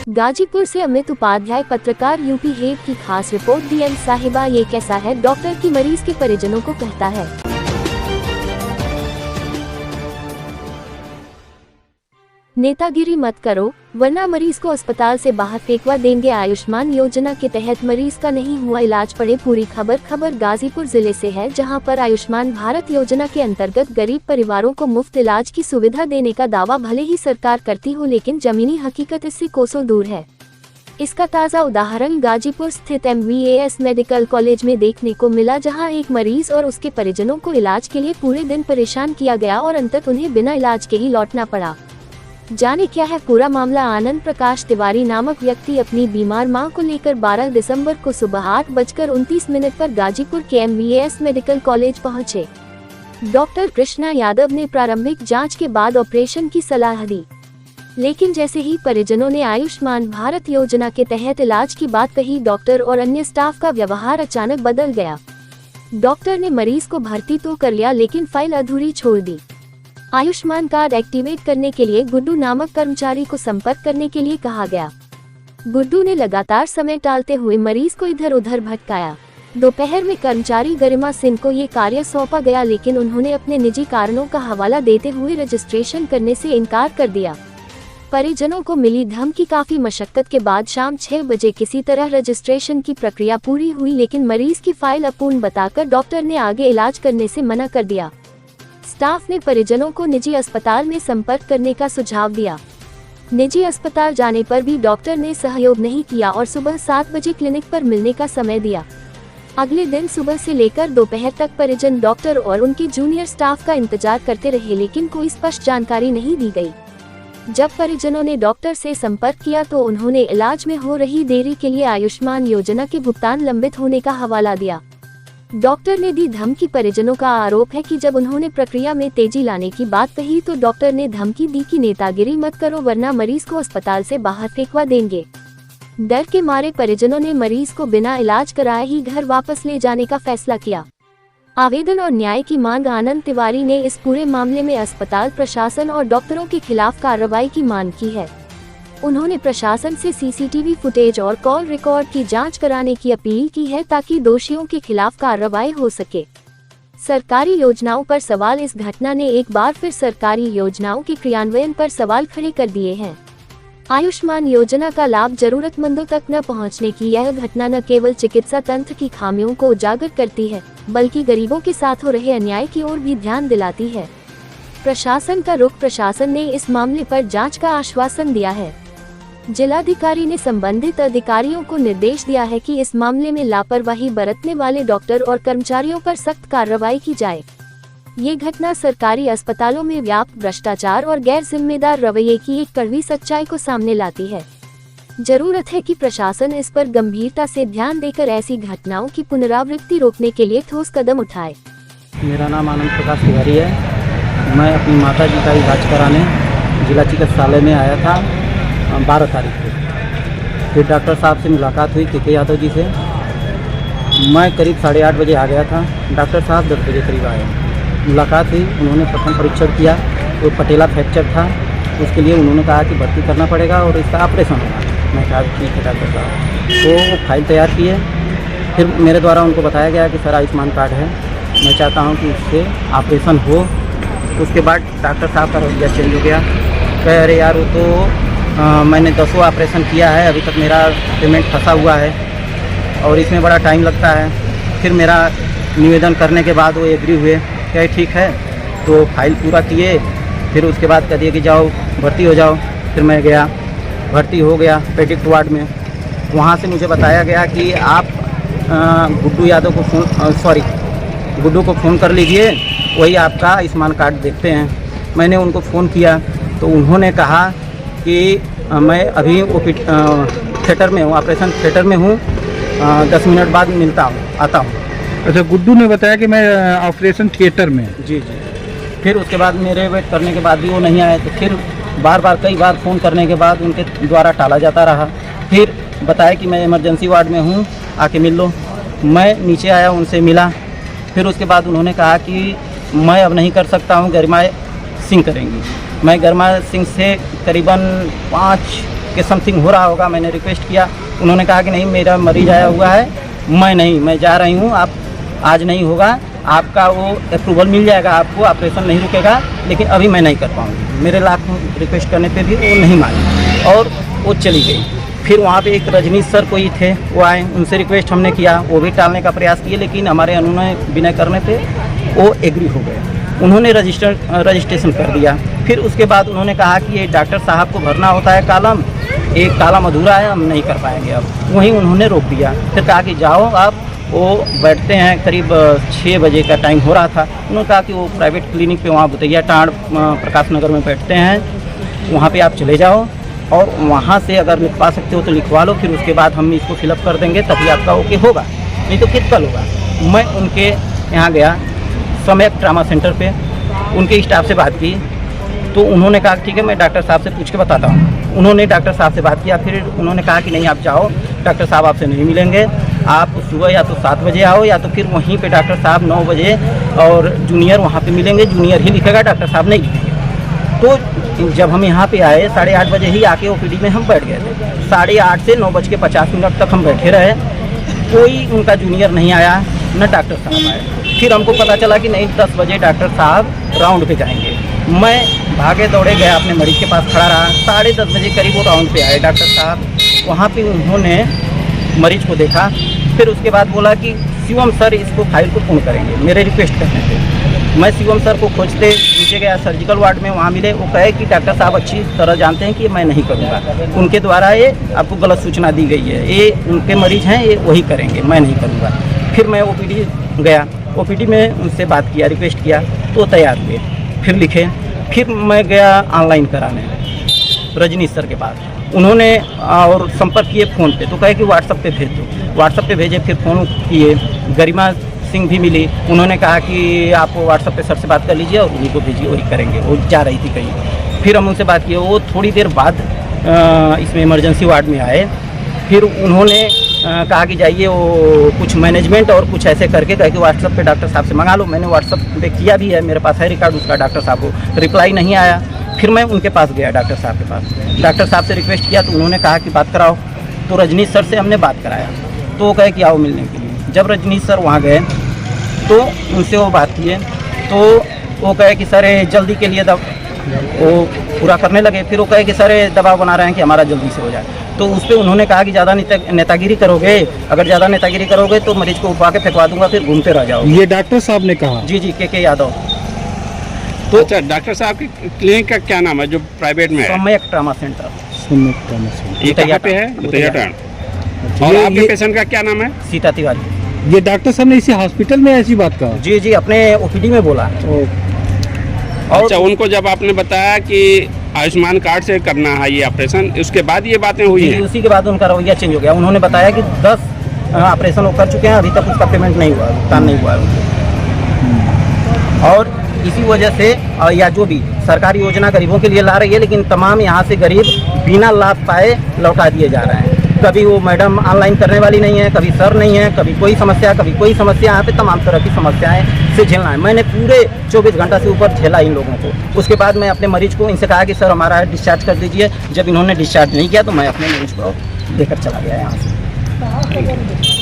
गाजीपुर से अमित उपाध्याय, पत्रकार UP head की खास रिपोर्ट। डीएम साहिबा, ये कैसा है डॉक्टर की मरीज के परिजनों को कहता है। नेतागिरी मत करो वरना मरीज को अस्पताल से बाहर फेंकवा देंगे। आयुष्मान योजना के तहत मरीज का नहीं हुआ इलाज, पड़े पूरी खबर गाजीपुर जिले से है, जहां पर आयुष्मान भारत योजना के अंतर्गत गरीब परिवारों को मुफ्त इलाज की सुविधा देने का दावा भले ही सरकार करती हो, लेकिन जमीनी हकीकत इससे कोसों दूर है। इसका ताज़ा उदाहरण गाजीपुर स्थित MVAS मेडिकल कॉलेज में देखने को मिला, जहां एक मरीज और उसके परिजनों को इलाज के लिए पूरे दिन परेशान किया गया और अंततः उन्हें बिना इलाज के ही लौटना पड़ा। जाने क्या है पूरा मामला। आनंद प्रकाश तिवारी नामक व्यक्ति अपनी बीमार मां को लेकर 12 दिसंबर को सुबह 8:29 पर गाजीपुर के MVAS मेडिकल कॉलेज पहुंचे। डॉक्टर कृष्णा यादव ने प्रारंभिक जांच के बाद ऑपरेशन की सलाह दी, लेकिन जैसे ही परिजनों ने आयुष्मान भारत योजना के तहत इलाज की बात कही, डॉक्टर और अन्य स्टाफ का व्यवहार अचानक बदल गया। डॉक्टर ने मरीज को भर्ती तो कर लिया, लेकिन फाइल अधूरी छोड़ दी। आयुष्मान कार्ड एक्टिवेट करने के लिए गुड्डू नामक कर्मचारी को संपर्क करने के लिए कहा गया। गुड्डू ने लगातार समय टालते हुए मरीज को इधर उधर भटकाया। दोपहर में कर्मचारी गरिमा सिंह को ये कार्य सौंपा गया, लेकिन उन्होंने अपने निजी कारणों का हवाला देते हुए रजिस्ट्रेशन करने से इनकार कर दिया। परिजनों को मिली धमकी, काफी मशक्कत के बाद शाम 6 बजे किसी तरह रजिस्ट्रेशन की प्रक्रिया पूरी हुई, लेकिन मरीज की फाइल अपूर्ण बताकर डॉक्टर ने आगे इलाज करने से मना कर दिया। स्टाफ ने परिजनों को निजी अस्पताल में संपर्क करने का सुझाव दिया। निजी अस्पताल जाने पर भी डॉक्टर ने सहयोग नहीं किया और सुबह 7 बजे क्लिनिक पर मिलने का समय दिया। अगले दिन सुबह से लेकर दोपहर तक परिजन डॉक्टर और उनके जूनियर स्टाफ का इंतजार करते रहे, लेकिन कोई स्पष्ट जानकारी नहीं दी गई। जब परिजनों ने डॉक्टर से संपर्क किया तो उन्होंने इलाज में हो रही देरी के लिए आयुष्मान योजना के भुगतान लंबित होने का हवाला दिया। डॉक्टर ने दी धमकी। परिजनों का आरोप है कि जब उन्होंने प्रक्रिया में तेजी लाने की बात कही तो डॉक्टर ने धमकी दी कि नेतागिरी मत करो वरना मरीज को अस्पताल से बाहर फेंकवा देंगे। डर के मारे परिजनों ने मरीज को बिना इलाज कराए ही घर वापस ले जाने का फैसला किया। आवेदन और न्याय की मांग। आनंद तिवारी ने इस पूरे मामले में अस्पताल प्रशासन और डॉक्टरों के खिलाफ कार्रवाई की मांग की है। उन्होंने प्रशासन से CCTV फुटेज और कॉल रिकॉर्ड की जांच कराने की अपील की है, ताकि दोषियों के खिलाफ कार्रवाई हो सके। सरकारी योजनाओं पर सवाल। इस घटना ने एक बार फिर सरकारी योजनाओं के क्रियान्वयन पर सवाल खड़े कर दिए हैं। आयुष्मान योजना का लाभ जरूरतमंदों तक न पहुंचने की यह घटना न केवल चिकित्सा तंत्र की खामियों को उजागर करती है, बल्कि गरीबों के साथ हो रहे अन्याय की ओर भी ध्यान दिलाती है। प्रशासन का रुख। प्रशासन ने इस मामले पर जांच का आश्वासन दिया है। जिलाधिकारी ने संबंधित अधिकारियों को निर्देश दिया है कि इस मामले में लापरवाही बरतने वाले डॉक्टर और कर्मचारियों पर सख्त कार्रवाई की जाए। ये घटना सरकारी अस्पतालों में व्याप्त भ्रष्टाचार और गैर जिम्मेदार रवैये की एक कड़वी सच्चाई को सामने लाती है। जरूरत है कि प्रशासन इस पर गंभीरता से ध्यान देकर ऐसी घटनाओं की पुनरावृत्ति रोकने के लिए ठोस कदम उठाए। मेरा नाम आनंद प्रकाश तिवारी है। मैं अपनी माता जी का इलाज कराने जिला चिकित्सालय में आया था 12 तारीख को। फिर डॉक्टर साहब से मुलाकात हुई के यादव जी से। मैं करीब 8:30 बजे आ गया था। डॉक्टर साहब 10 बजे करीब आए। मुलाकात हुई। उन्होंने प्रथम परीक्षण किया तो पटेला फ्रैक्चर था, उसके लिए उन्होंने कहा कि भर्ती करना पड़ेगा और इसका ऑपरेशन होगा। मैं कहा ठीक है डॉक्टर साहब। तो वो फाइल तैयार किए। फिर मेरे द्वारा उनको बताया गया कि सर आयुष्मान कार्ड है, मैं चाहता हूँ कि उससे ऑपरेशन हो। उसके बाद डॉक्टर साहब का रवैया चेंज हो गया। कह अरे यार वो तो मैंने 10 ऑपरेशन किया है, अभी तक मेरा पेमेंट फंसा हुआ है और इसमें बड़ा टाइम लगता है। फिर मेरा निवेदन करने के बाद वो एग्री हुए, क्या ठीक है, तो फाइल पूरा किए। फिर उसके बाद कह दिए कि जाओ भर्ती हो जाओ। फिर मैं गया, भर्ती हो गया पेडिक्ट वार्ड में। वहाँ से मुझे बताया गया कि आप गुड्डू यादव को गुड्डू को फ़ोन कर लीजिए, वही आपका आयुष्मान कार्ड देखते हैं। मैंने उनको फ़ोन किया तो उन्होंने कहा कि मैं अभी वो थिएटर में हूँ, ऑपरेशन थिएटर में हूँ, 10 मिनट बाद मिलता हूँ, आता हूँ। अच्छा, गुड्डू ने बताया कि मैं ऑपरेशन थिएटर में। जी। फिर उसके बाद मेरे वेट करने के बाद भी वो नहीं आए, तो फिर कई बार फ़ोन करने के बाद उनके द्वारा टाला जाता रहा। फिर बताया कि मैं इमरजेंसी वार्ड में हूँ, आके मिल लो। मैं नीचे आया, उनसे मिला। फिर उसके बाद उन्होंने कहा कि मैं अब नहीं कर सकता हूँ, गरिमा सिंह करेंगी। मैं गरिमा सिंह से करीबन 5 कि समथिंग हो रहा होगा। मैंने रिक्वेस्ट किया, उन्होंने कहा कि नहीं मेरा मरीज आया हुआ है, मैं जा रही हूँ, आप आज नहीं होगा, आपका वो अप्रूवल मिल जाएगा, आपको ऑपरेशन नहीं रुकेगा, लेकिन अभी मैं नहीं कर पाऊँगी। मेरे लाख रिक्वेस्ट करने पे भी वो नहीं मानी और वो चली गई। फिर वहाँ पे एक रजनीश सर कोई थे, वो आए, उनसे रिक्वेस्ट हमने किया, वो भी टालने का प्रयास किए, लेकिन हमारे अनुनय विनय करने पे वो एग्री हो गए। उन्होंने रजिस्ट्रेशन कर दिया। फिर उसके बाद उन्होंने कहा कि ये डॉक्टर साहब को भरना होता है कॉलम, एक कॉलम अधूरा है, हम नहीं कर पाएंगे। अब वहीं उन्होंने रोक दिया। फिर कहा कि जाओ आप, वो बैठते हैं, करीब 6 बजे का टाइम हो रहा था। उन्होंने कहा कि वो प्राइवेट क्लिनिक पे वहाँ बुतैया टाड़ प्रकाश नगर में बैठते हैं, वहाँ पे आप चले जाओ और वहाँ से अगर लिखवा सकते हो तो लिखवा लो, फिर उसके बाद हम इसको फिलअप कर देंगे, तभी आपका ओके होगा, नहीं तो फिर कल होगा। मैं उनके यहाँ गया, समय ट्रामा सेंटर पे उनके स्टाफ से बात की, तो उन्होंने कहा ठीक है मैं डॉक्टर साहब से पूछ के बताता हूँ। उन्होंने डॉक्टर साहब से बात किया, फिर उन्होंने कहा कि नहीं आप जाओ, डॉक्टर साहब आपसे नहीं मिलेंगे, आप सुबह या तो 7 बजे आओ या तो फिर वहीं पे डॉक्टर साहब 9 बजे और जूनियर वहाँ पे मिलेंगे, जूनियर ही लिखेगा, डॉक्टर साहब नहीं लिखेंगे। तो जब हम यहाँ पे आए 8:30 बजे ही आके ओपीडी में हम बैठ गए थे। 8:30 से 9:50 तक हम बैठे रहे, कोई उनका जूनियर नहीं आया, न डॉक्टर साहब आए। फिर हमको पता चला कि नहीं 10 बजे डॉक्टर साहब राउंड पे जाएंगे। मैं भागे दौड़े गया, अपने मरीज के पास खड़ा रहा। 10:30 बजे करीब वो राउंड पे आए डॉक्टर साहब। वहाँ पे उन्होंने मरीज को देखा, फिर उसके बाद बोला कि शिवम सर इसको फाइल को पूर्ण करेंगे, मेरे रिक्वेस्ट करने पे। मैं शिवम सर को खोजते नीचे गया, सर्जिकल वार्ड में वहाँ मिले। वो कहे कि डॉक्टर साहब अच्छी तरह जानते हैं कि मैं नहीं करूँगा, उनके द्वारा ये आपको गलत सूचना दी गई है, ये उनके मरीज हैं, ये वही करेंगे, मैं नहीं करूँगा। फिर मैं ओपीडी गया, ओपीडी में उनसे बात किया, रिक्वेस्ट किया, तो तैयार हुए, फिर लिखे। फिर मैं गया ऑनलाइन कराने रजनीश सर के पास, उन्होंने और संपर्क किए फ़ोन पे, तो कहे कि व्हाट्सअप पे भेज दो। व्हाट्सअप पे भेजे, फिर फ़ोन किए, गरिमा सिंह भी मिली, उन्होंने कहा कि आप व्हाट्सअप पे सर से बात कर लीजिए और उन्हीं को भेजिए, वही करेंगे। वो जा रही थी कहीं, फिर हम उनसे बात किए, वो थोड़ी देर बाद इसमें इमरजेंसी वार्ड में आए। फिर उन्होंने कहा कि जाइए वो कुछ मैनेजमेंट और कुछ ऐसे करके कहे कि व्हाट्सअप पे डॉक्टर साहब से मंगा लो। मैंने व्हाट्सअप पे किया भी है, मेरे पास है रिकॉर्ड उसका, डॉक्टर साहब को रिप्लाई नहीं आया। फिर मैं उनके पास गया, डॉक्टर साहब के पास, डॉक्टर साहब से रिक्वेस्ट किया, तो उन्होंने कहा कि बात कराओ। तो रजनीश सर से हमने बात कराया, तो वो कहे कि आओ मिलने के लिए। जब रजनीश सर वहाँ गए तो उनसे वो बात किए, तो वो कहे कि सर जल्दी के लिए वो पूरा करने लगे। फिर वो कहे कि सर दबाव बना रहे हैं कि हमारा जल्दी से हो जाए। तो उस पर उन्होंने कहा कि ज़्यादा नेतागिरी करोगे, अगर ज़्यादा नेतागिरी करोगे तो मरीज को उठवा के फेंकवा दूंगा, फिर घूमते रह जाओ। ये डॉक्टर साहब ने कहा? जी के यादव। तो अच्छा, डॉक्टर साहब की क्लिनिक का क्या नाम है जो प्राइवेट में है? समय ट्रामा सेंटर। ये कहाँ पे है? बुतैया टाड़। और आपके पेशेंट का क्या नाम है? सीता तिवारी। ये डॉक्टर साहब ने इसी हॉस्पिटल में ऐसी बात कहा? जी अपने ओपीडी में बोला। और अच्छा, उनको जब आपने बताया कि आयुष्मान कार्ड से करना है ये ऑपरेशन, उसके बाद ये बातें हुई हैं? उसी के बाद उनका रवैया चेंज हो गया। उन्होंने बताया कि 10 ऑपरेशन वो कर चुके हैं, अभी तक उसका पेमेंट नहीं हुआ, भुगतान नहीं हुआ है। और इसी वजह से या जो भी सरकारी योजना गरीबों के लिए ला रही है, लेकिन तमाम यहाँ से गरीब बिना लाभ पाए लौटा दिए जा रहे हैं। कभी वो मैडम ऑनलाइन करने वाली नहीं है, कभी सर नहीं है, कभी कोई समस्या, कभी कोई समस्या। यहाँ पे तमाम तरह की समस्याएं से झेलना है। मैंने पूरे 24 घंटा से ऊपर झेला इन लोगों को। उसके बाद मैं अपने मरीज को इनसे कहा कि सर हमारा डिस्चार्ज कर दीजिए। जब इन्होंने डिस्चार्ज नहीं किया तो मैं अपने मरीज को लेकर चला गया यहाँ से।